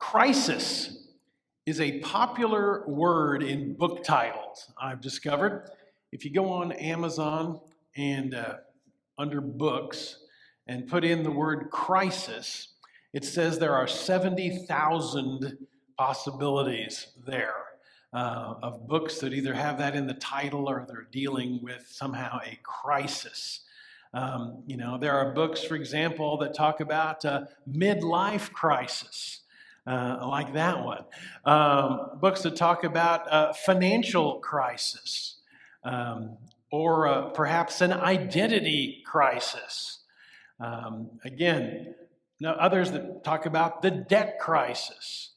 Crisis is a popular word in book titles, I've discovered. If you go on Amazon and under books and put in the word crisis, it says there are 70,000 possibilities there of books that either have that in the title or they're dealing with somehow a crisis. There are books, for example, that talk about midlife crisis. Like that one. Books that talk about financial crisis, or perhaps an identity crisis. Others that talk about the debt crisis,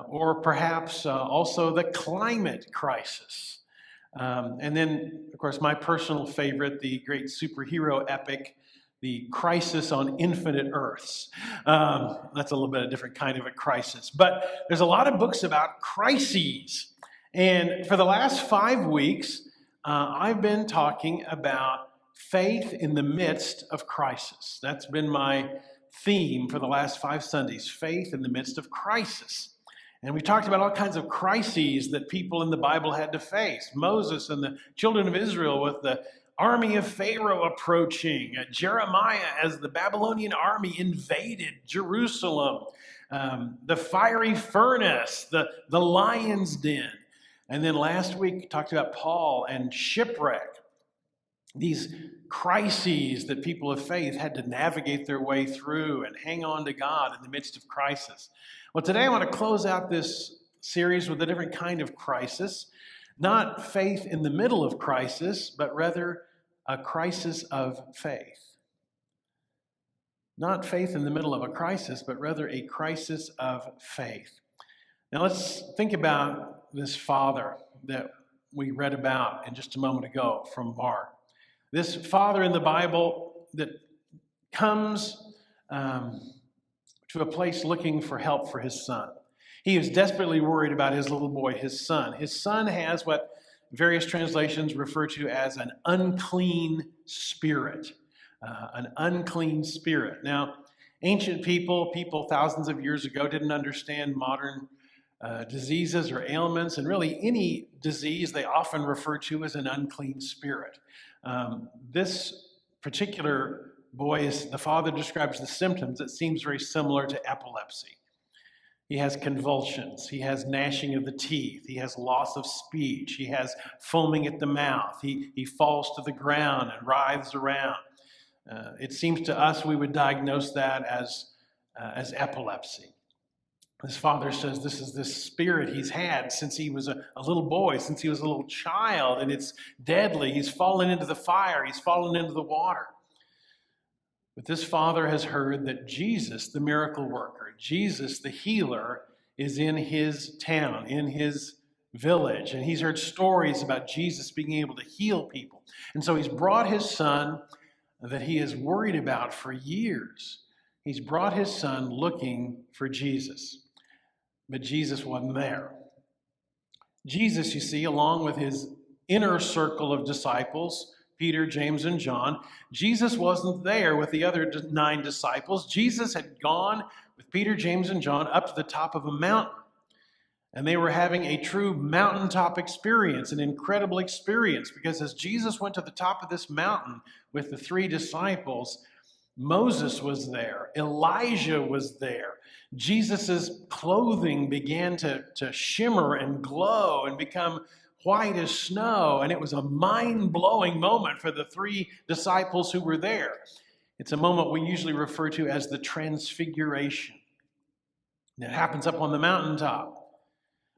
or perhaps also the climate crisis. And then, of course, my personal favorite, the great superhero epic, The Crisis on Infinite Earths. That's a little bit of a different kind of a crisis. But there's a lot of books about crises. And for the last 5 weeks, I've been talking about faith in the midst of crisis. That's been my theme for the last 5 Sundays, faith in the midst of crisis. And we talked about all kinds of crises that people in the Bible had to face. Moses and the children of Israel with the army of Pharaoh approaching, Jeremiah as the Babylonian army invaded Jerusalem, the fiery furnace, the lion's den. And then last week we talked about Paul and shipwreck. These crises that people of faith had to navigate their way through and hang on to God in the midst of crisis. Well, today I want to close out this series with a different kind of crisis. Not faith in the middle of crisis, but rather a crisis of faith. Not faith in the middle of a crisis, but rather a crisis of faith. Now let's think about this father that we read about in just a moment ago from Mark. This father in the Bible that comes to a place looking for help for his son. He is desperately worried about his little boy, his son. His son has what various translations refer to as an unclean spirit. An unclean spirit. Now, ancient people thousands of years ago didn't understand modern diseases or ailments, and really any disease they often refer to as an unclean spirit. This particular boy, the father describes the symptoms. It seems very similar to epilepsy. He has convulsions. He has gnashing of the teeth. He has loss of speech. He has foaming at the mouth. He falls to the ground and writhes around. It seems to us we would diagnose that as epilepsy. His father says this is this spirit he's had since he was a little boy, since he was a little child, and it's deadly. He's fallen into the fire. He's fallen into the water. But this father has heard that Jesus, the miracle worker, Jesus, the healer, is in his town, in his village. And he's heard stories about Jesus being able to heal people. And so he's brought his son that he is worried about for years. He's brought his son looking for Jesus. But Jesus wasn't there. Jesus, you see, along with his inner circle of disciples, Peter, James, and John, Jesus wasn't there with the other 9 disciples. Jesus had gone with Peter, James, and John up to the top of a mountain. And they were having a true mountaintop experience, an incredible experience, because as Jesus went to the top of this mountain with the 3 disciples, Moses was there, Elijah was there. Jesus' clothing began to shimmer and glow and become white as snow, and it was a mind-blowing moment for the 3 disciples who were there. It's a moment we usually refer to as the Transfiguration. It happens up on the mountaintop.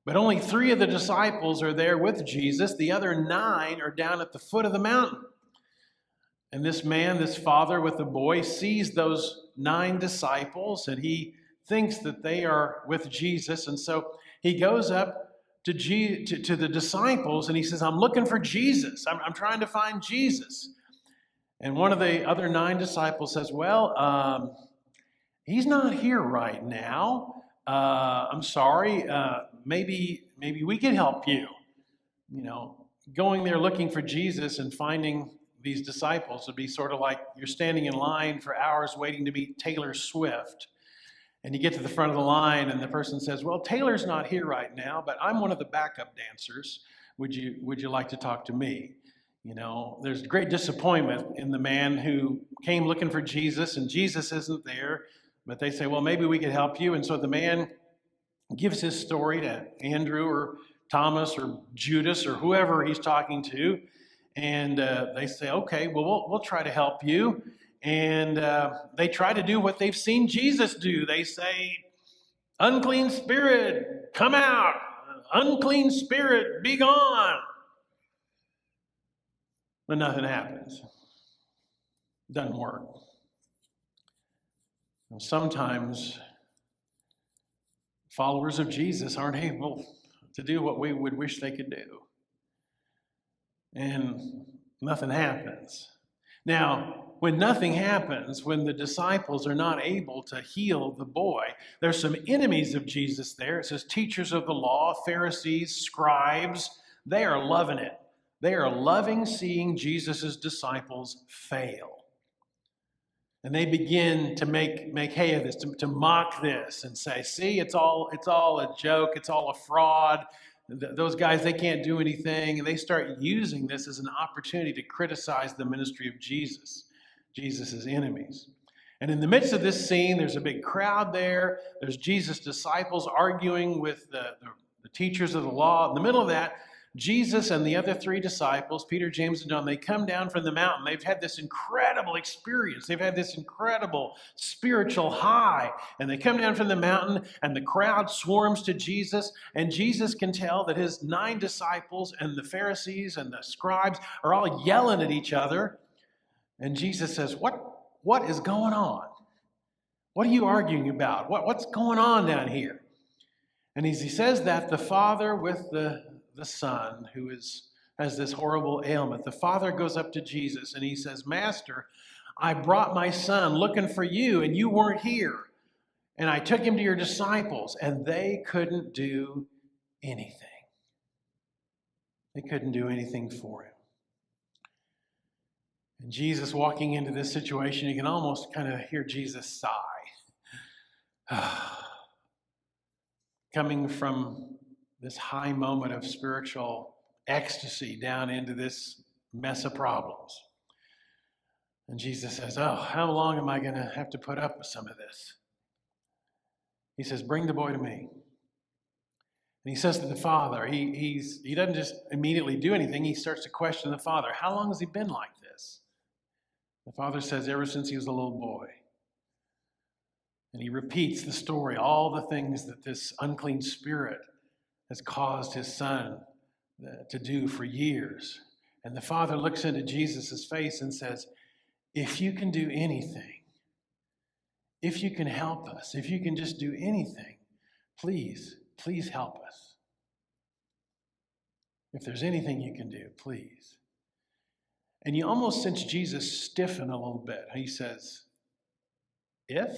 But only 3 of the disciples are there with Jesus. The other 9 are down at the foot of the mountain. And this man, this father with the boy, sees those 9 disciples, and he thinks that they are with Jesus. And so he goes up to the disciples, and he says, I'm looking for Jesus. I'm trying to find Jesus. And one of the other 9 disciples says, well, he's not here right now. I'm sorry. Maybe we can help you. Going there looking for Jesus and finding these disciples would be sort of like you're standing in line for hours waiting to meet Taylor Swift. And you get to the front of the line, and the person says, well, Taylor's not here right now, but I'm one of the backup dancers. Would you like to talk to me? You know, there's great disappointment in the man who came looking for Jesus, and Jesus isn't there. But they say, well, maybe we could help you. And so the man gives his story to Andrew or Thomas or Judas or whoever he's talking to. And they say, okay, well, we'll try to help you. And they try to do what they've seen Jesus do. They say, unclean spirit, come out. Unclean spirit, be gone. But nothing happens. Doesn't work. And sometimes followers of Jesus aren't able to do what we would wish they could do. And nothing happens. Now, when nothing happens, when the disciples are not able to heal the boy, there's some enemies of Jesus there. It says teachers of the law, Pharisees, scribes. They are loving it. They are loving seeing Jesus' disciples fail. And they begin to make hay of this, to mock this and say, see, it's all a joke, it's all a fraud. Those guys, they can't do anything. And they start using this as an opportunity to criticize the ministry of Jesus, Jesus' enemies. And in the midst of this scene, there's a big crowd there. There's Jesus' disciples arguing with the teachers of the law. In the middle of that, Jesus and the other three disciples, Peter, James, and John, they come down from the mountain. They've had this incredible experience. They've had this incredible spiritual high. And they come down from the mountain, and the crowd swarms to Jesus. And Jesus can tell that his 9 disciples and the Pharisees and the scribes are all yelling at each other. And Jesus says, what is going on? What are you arguing about? What's going on down here? And as he says that, the Father with the Son, who has this horrible ailment, the Father goes up to Jesus and he says, Master, I brought my son looking for you and you weren't here. And I took him to your disciples and they couldn't do anything. They couldn't do anything for him. And Jesus walking into this situation, you can almost kind of hear Jesus sigh. Coming from this high moment of spiritual ecstasy down into this mess of problems. And Jesus says, oh, how long am I going to have to put up with some of this? He says, bring the boy to me. And he says to the Father, he doesn't just immediately do anything. He starts to question the Father. How long has he been like this? The Father says, ever since he was a little boy. And he repeats the story, all the things that this unclean spirit has caused his son to do for years. And the Father looks into Jesus' face and says, if you can do anything, if you can help us, if you can just do anything, please help us. If there's anything you can do, please. And you almost sense Jesus stiffen a little bit. He says, if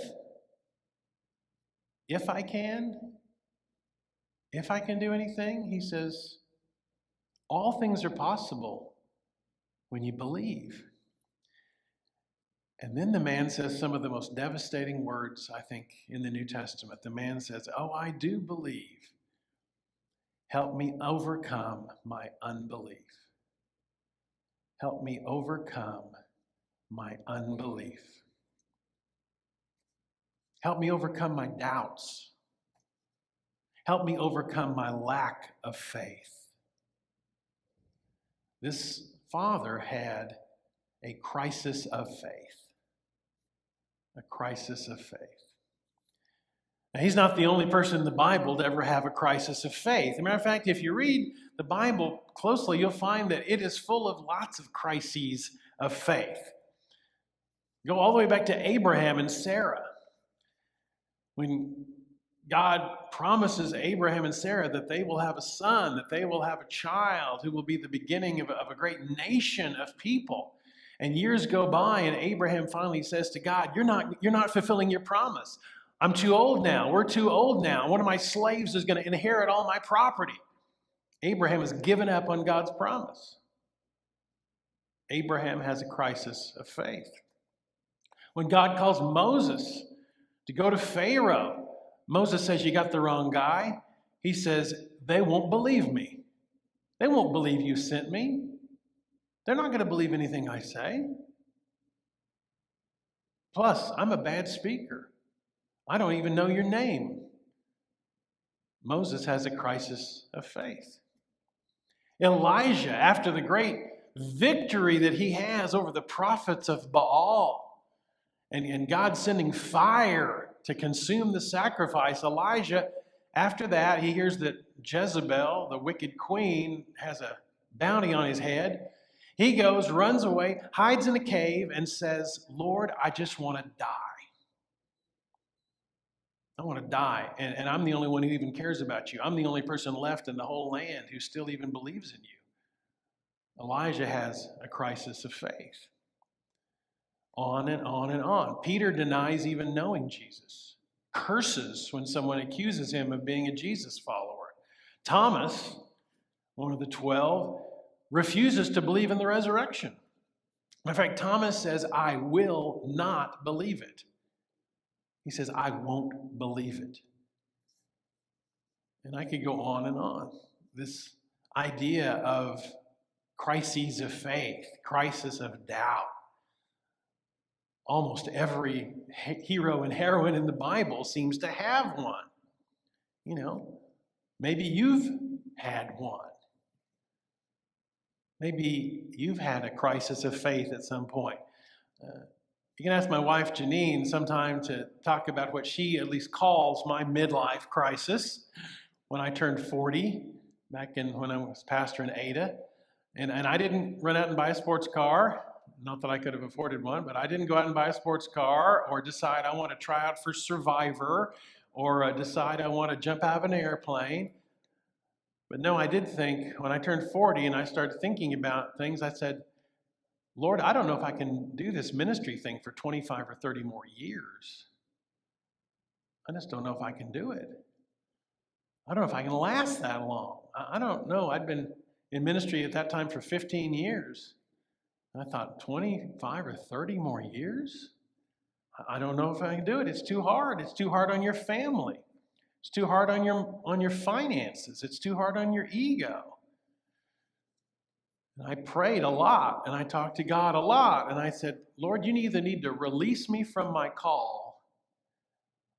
I can do anything, he says, all things are possible when you believe. And then the man says some of the most devastating words, I think, in the New Testament. The man says, oh, I do believe. Help me overcome my unbelief. Help me overcome my unbelief. Help me overcome my doubts. Help me overcome my lack of faith. This father had a crisis of faith. A crisis of faith. Now, he's not the only person in the Bible to ever have a crisis of faith. As a matter of fact, if you read the Bible closely, you'll find that it is full of lots of crises of faith. Go all the way back to Abraham and Sarah. When God promises Abraham and Sarah that they will have a son, that they will have a child who will be the beginning of a great nation of people. And years go by, and Abraham finally says to God, you're not fulfilling your promise. I'm too old now. We're too old now. One of my slaves is going to inherit all my property. Abraham has given up on God's promise. Abraham has a crisis of faith. When God calls Moses to go to Pharaoh. Moses says, you got the wrong guy. He says, they won't believe me. They won't believe you sent me. They're not going to believe anything I say. Plus, I'm a bad speaker. I don't even know your name. Moses has a crisis of faith. Elijah, after the great victory that he has over the prophets of Baal, and God sending fire to consume the sacrifice, Elijah, after that, he hears that Jezebel, the wicked queen, has a bounty on his head. He goes, runs away, hides in a cave, and says, Lord, I just want to die. I want to die, and I'm the only one who even cares about you. I'm the only person left in the whole land who still even believes in you. Elijah has a crisis of faith. On and on and on. Peter denies even knowing Jesus. Curses when someone accuses him of being a Jesus follower. Thomas, one of the 12, refuses to believe in the resurrection. In fact, Thomas says, I will not believe it. He says, I won't believe it. And I could go on and on. This idea of crises of faith, crisis of doubt. Almost every hero and heroine in the Bible seems to have one. You know, maybe you've had one. Maybe you've had a crisis of faith at some point. You can ask my wife, Janine, sometime to talk about what she at least calls my midlife crisis when I turned 40, back when I was pastor in Ada. And I didn't run out and buy a sports car. Not that I could have afforded one, but I didn't go out and buy a sports car or decide I want to try out for Survivor or decide I want to jump out of an airplane. But no, I did think when I turned 40 and I started thinking about things, I said, Lord, I don't know if I can do this ministry thing for 25 or 30 more years. I just don't know if I can do it. I don't know if I can last that long. I don't know. I'd been in ministry at that time for 15 years. I thought 25 or 30 more years? I don't know if I can do it. It's too hard. It's too hard on your family. It's too hard on your finances. It's too hard on your ego. And I prayed a lot, and I talked to God a lot, and I said, Lord, you either need to release me from my call,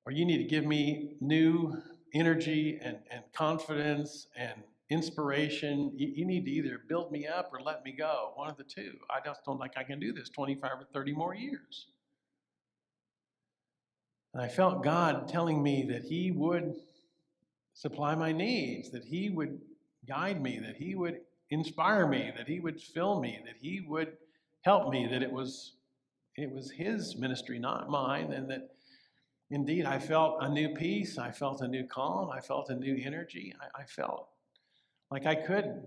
or you need to give me new energy and confidence and inspiration. You need to either build me up or let me go. One of the two. I just don't think I can do this 25 or 30 more years. And I felt God telling me that He would supply my needs, that He would guide me, that He would inspire me, that He would fill me, that He would help me, that it was His ministry, not mine, and that indeed I felt a new peace, I felt a new calm, I felt a new energy. I felt like I could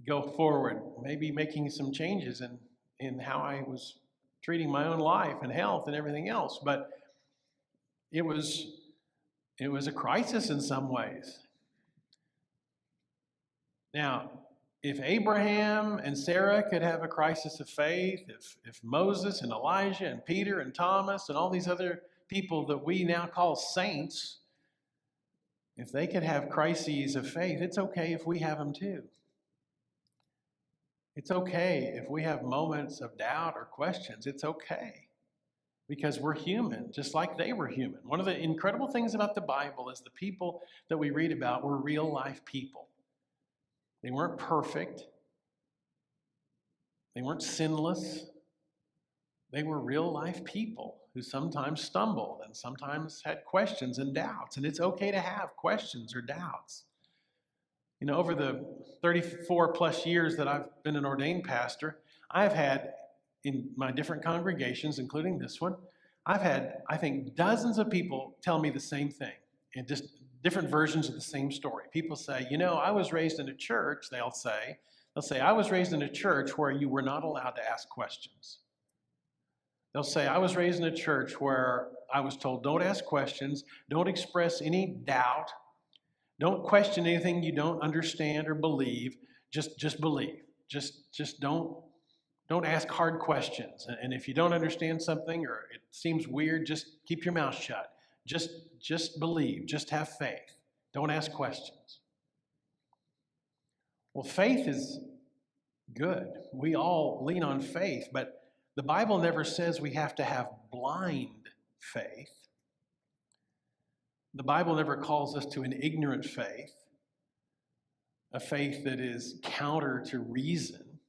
go forward, maybe making some changes in how I was treating my own life and health and everything else. But it was a crisis in some ways. Now, if Abraham and Sarah could have a crisis of faith, if Moses and Elijah and Peter and Thomas and all these other people that we now call saints, if they could have crises of faith, it's okay if we have them too. It's okay if we have moments of doubt or questions. It's okay because we're human, just like they were human. One of the incredible things about the Bible is the people that we read about were real life people. They weren't perfect. They weren't sinless. They were real life people who sometimes stumbled and sometimes had questions and doubts. And it's okay to have questions or doubts. You know, over the 34 plus years that I've been an ordained pastor, I've had in my different congregations, including this one, I've had, I think, dozens of people tell me the same thing and just different versions of the same story. People say, you know, I was raised in a church, they'll say, I was raised in a church where you were not allowed to ask questions. They'll say, I was raised in a church where I was told, don't ask questions, don't express any doubt, don't question anything you don't understand or believe, just believe. Just don't ask hard questions. And if you don't understand something or it seems weird, just keep your mouth shut. Just believe. Just have faith. Don't ask questions. Well, faith is good. We all lean on faith, but the Bible never says we have to have blind faith. The Bible never calls us to an ignorant faith, a faith that is counter to reason.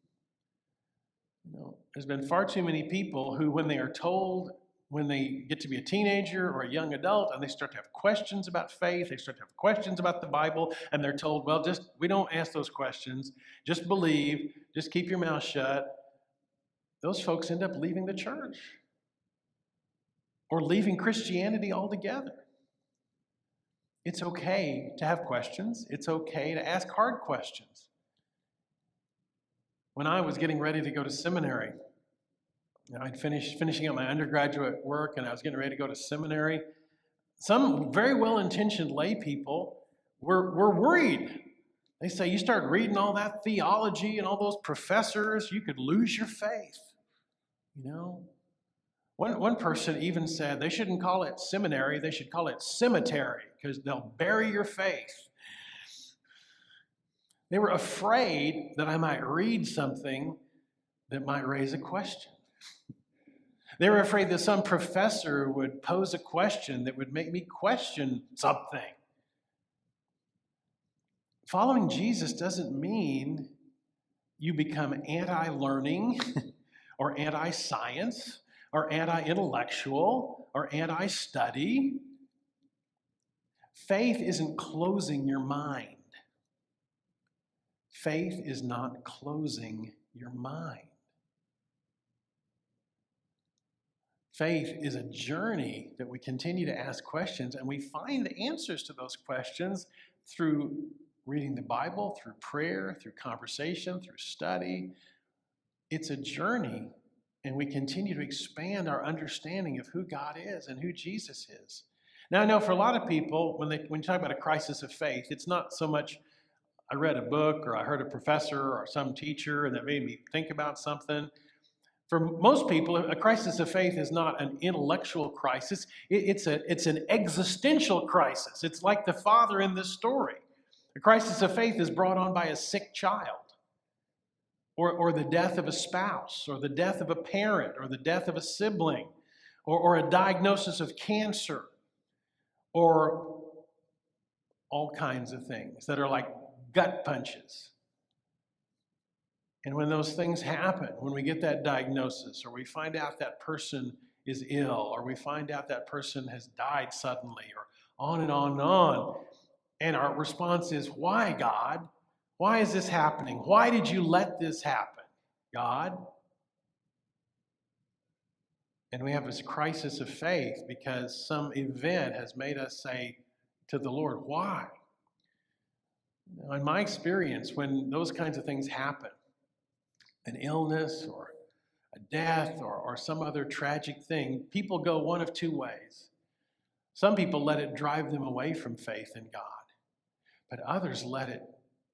There's been far too many people who, when they are told, when they get to be a teenager or a young adult and they start to have questions about faith, they start to have questions about the Bible, and they're told, well, we don't ask those questions, just believe, just keep your mouth shut. Those folks end up leaving the church or leaving Christianity altogether. It's okay to have questions. It's okay to ask hard questions. When I was getting ready to go to seminary, I'd finishing up my undergraduate work, and I was getting ready to go to seminary. Some very well-intentioned lay people were worried. They say, you start reading all that theology and all those professors, you could lose your faith. One person even said they shouldn't call it seminary, they should call it cemetery, because they'll bury your faith. They were afraid that I might read something that might raise a question. They were afraid that some professor would pose a question that would make me question something. Following Jesus doesn't mean you become anti-learning or anti-science or anti-intellectual or anti-study. Faith isn't closing your mind. Faith is not closing your mind. Faith is a journey that we continue to ask questions, and we find the answers to those questions through reading the Bible, through prayer, through conversation, through study. It's a journey, and we continue to expand our understanding of who God is and who Jesus is. Now, I know for a lot of people, when you talk about a crisis of faith, it's not so much I read a book or I heard a professor or some teacher and that made me think about something. For most people, a crisis of faith is not an intellectual crisis. It's an existential crisis. It's like the father in this story. A crisis of faith is brought on by a sick child, or the death of a spouse, or the death of a parent, or the death of a sibling, or a diagnosis of cancer, or all kinds of things that are like gut punches. And when those things happen, when we get that diagnosis, or we find out that person is ill, or we find out that person has died suddenly, or on and on and on, and our response is, why, God? Why is this happening? Why did you let this happen, God? And we have this crisis of faith because some event has made us say to the Lord, why? Now, in my experience, when those kinds of things happen, an illness or a death or some other tragic thing, people go one of two ways. Some people let it drive them away from faith in God, but others let it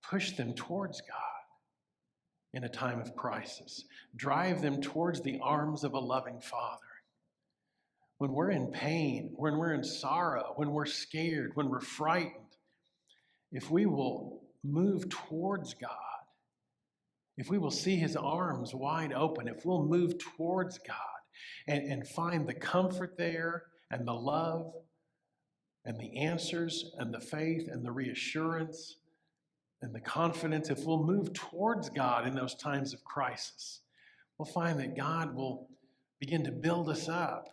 push them towards God in a time of crisis, drive them towards the arms of a loving Father. When we're in pain, when we're in sorrow, when we're scared, when we're frightened, if we will move towards God, if we will see his arms wide open, if we'll move towards God and find the comfort there and the love and the answers and the faith and the reassurance and the confidence, if we'll move towards God in those times of crisis, we'll find that God will begin to build us up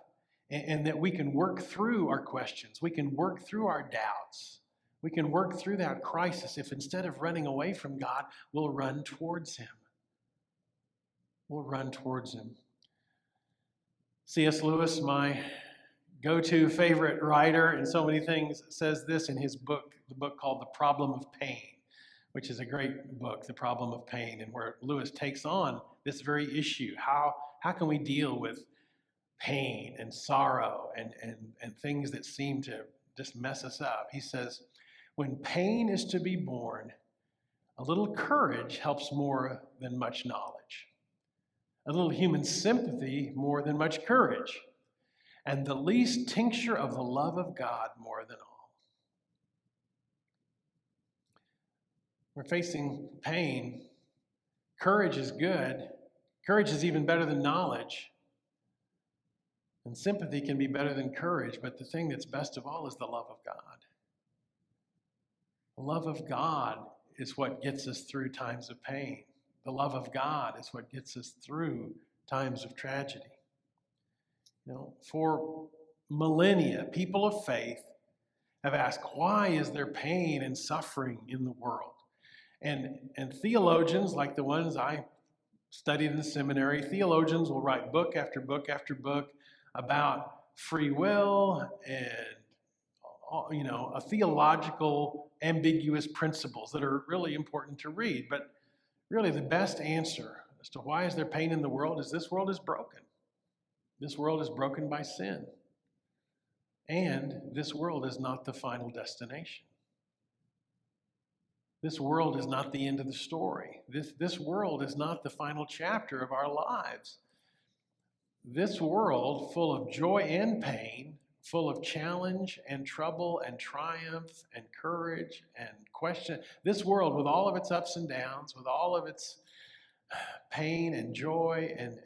and that we can work through our questions. We can work through our doubts. We can work through that crisis if instead of running away from God, we'll run towards him. We'll run towards him. C.S. Lewis, my go-to favorite writer in so many things, says this in his book, the book called The Problem of Pain, which is a great book, The Problem of Pain, and where Lewis takes on this very issue. How can we deal with pain and sorrow and things that seem to just mess us up? He says, when pain is to be borne, a little courage helps more than much knowledge. A little human sympathy more than much courage. and the least tincture of the love of God more than all. We're facing pain. Courage is good. Courage is even better than knowledge. And sympathy can be better than courage, but the thing that's best of all is the love of God. The love of God is what gets us through times of pain. The love of God is what gets us through times of tragedy. For millennia, people of faith have asked, why is there pain and suffering in the world? And theologians, like the ones I studied in the seminary, theologians will write book after book after book about free will and a theological ambiguous principles that are really important to read. But really the best answer as to why is there pain in the world is this world is broken. This world is broken by sin. And this world is not the final destination. This world is not the end of the story. This world is not the final chapter of our lives. This world, full of joy and pain, full of challenge and trouble and triumph and courage and question, this world with all of its ups and downs, with all of its pain and joy and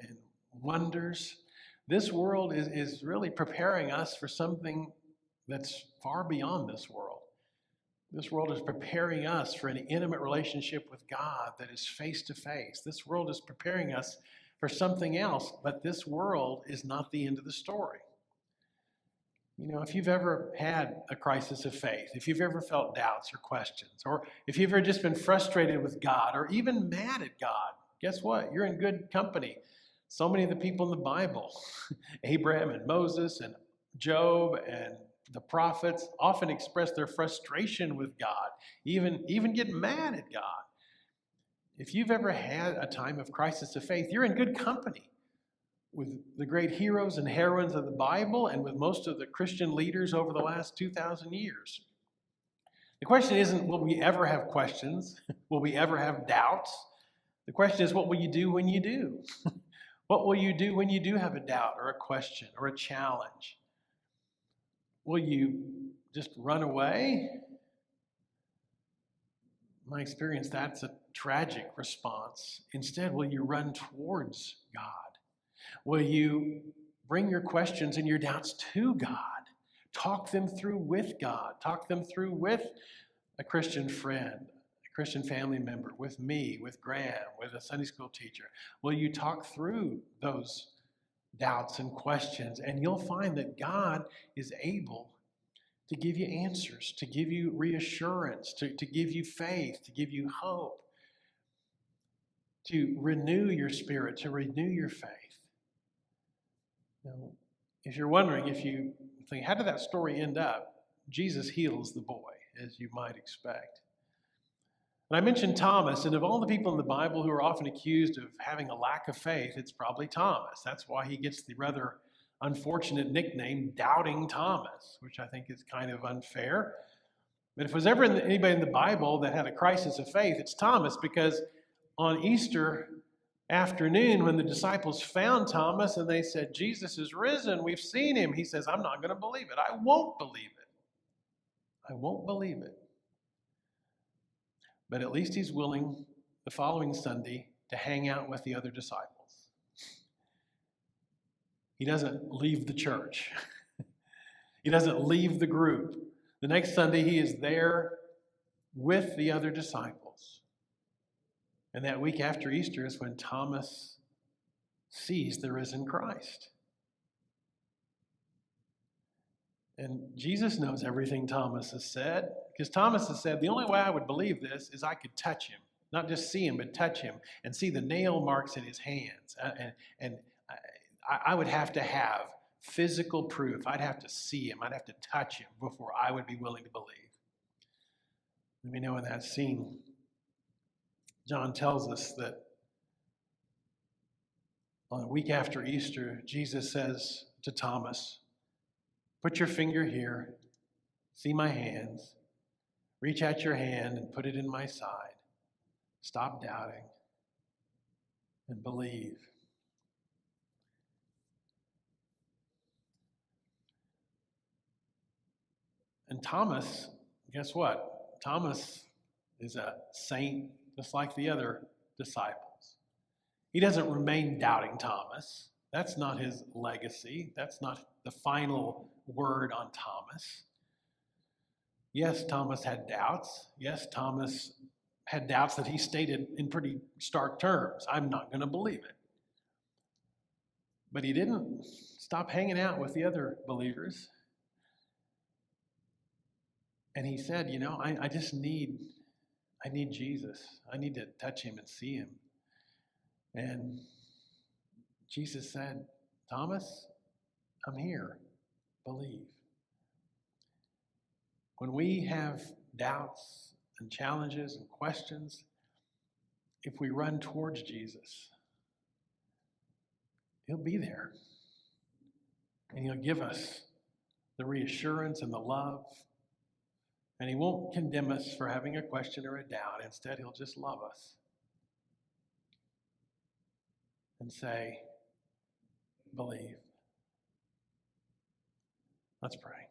wonders, this world is really preparing us for something that's far beyond this world. This world is preparing us for an intimate relationship with God that is face to face. This world is preparing us for something else, but this world is not the end of the story. If you've ever had a crisis of faith, if you've ever felt doubts or questions, or if you've ever just been frustrated with God or even mad at God, guess what? You're in good company. So many of the people in the Bible, Abraham and Moses and Job and the prophets, often express their frustration with God, even get mad at God. If you've ever had a time of crisis of faith, you're in good company with the great heroes and heroines of the Bible and with most of the Christian leaders over the last 2,000 years. The question isn't, will we ever have questions? Will we ever have doubts? The question is, what will you do when you do? What will you do when you do have a doubt or a question or a challenge? Will you just run away? In my experience, that's a tragic response. Instead, will you run towards God? Will you bring your questions and your doubts to God? Talk them through with God. Talk them through with a Christian friend, a Christian family member, with me, with Graham, with a Sunday school teacher. Will you talk through those doubts and questions? And you'll find that God is able to give you answers, to give you reassurance, to give you faith, to give you hope, to renew your spirit, to renew your faith. If you're wondering, if you think, how did that story end up? Jesus heals the boy, as you might expect. And I mentioned Thomas, and of all the people in the Bible who are often accused of having a lack of faith, it's probably Thomas. That's why he gets the rather unfortunate nickname, Doubting Thomas, which I think is kind of unfair. But if there's ever anybody in the Bible that had a crisis of faith, it's Thomas, because on Easter afternoon, when the disciples found Thomas and they said, Jesus is risen, we've seen him, he says, I'm not going to believe it. I won't believe it. I won't believe it. But at least he's willing the following Sunday to hang out with the other disciples. He doesn't leave the church. He doesn't leave the group. The next Sunday, he is there with the other disciples. And that week after Easter is when Thomas sees the risen Christ. And Jesus knows everything Thomas has said, because Thomas has said, the only way I would believe this is I could touch him. Not just see him, but touch him and see the nail marks in his hands. And I would have to have physical proof. I'd have to see him. I'd have to touch him before I would be willing to believe. And we know in that scene, John tells us that on a week after Easter, Jesus says to Thomas, put your finger here, see my hands, reach out your hand and put it in my side. Stop doubting and believe. And Thomas, guess what? Thomas is a saint just like the other disciples. He doesn't remain doubting Thomas. That's not his legacy. That's not the final word on Thomas. Yes, Thomas had doubts. Yes, Thomas had doubts that he stated in pretty stark terms. I'm not going to believe it. But he didn't stop hanging out with the other believers. And he said, I need Jesus. I need to touch him and see him. And Jesus said, Thomas, I'm here. Believe. When we have doubts and challenges and questions, if we run towards Jesus, he'll be there. And he'll give us the reassurance and the love. And he won't condemn us for having a question or a doubt. Instead, he'll just love us and say, believe. Let's pray.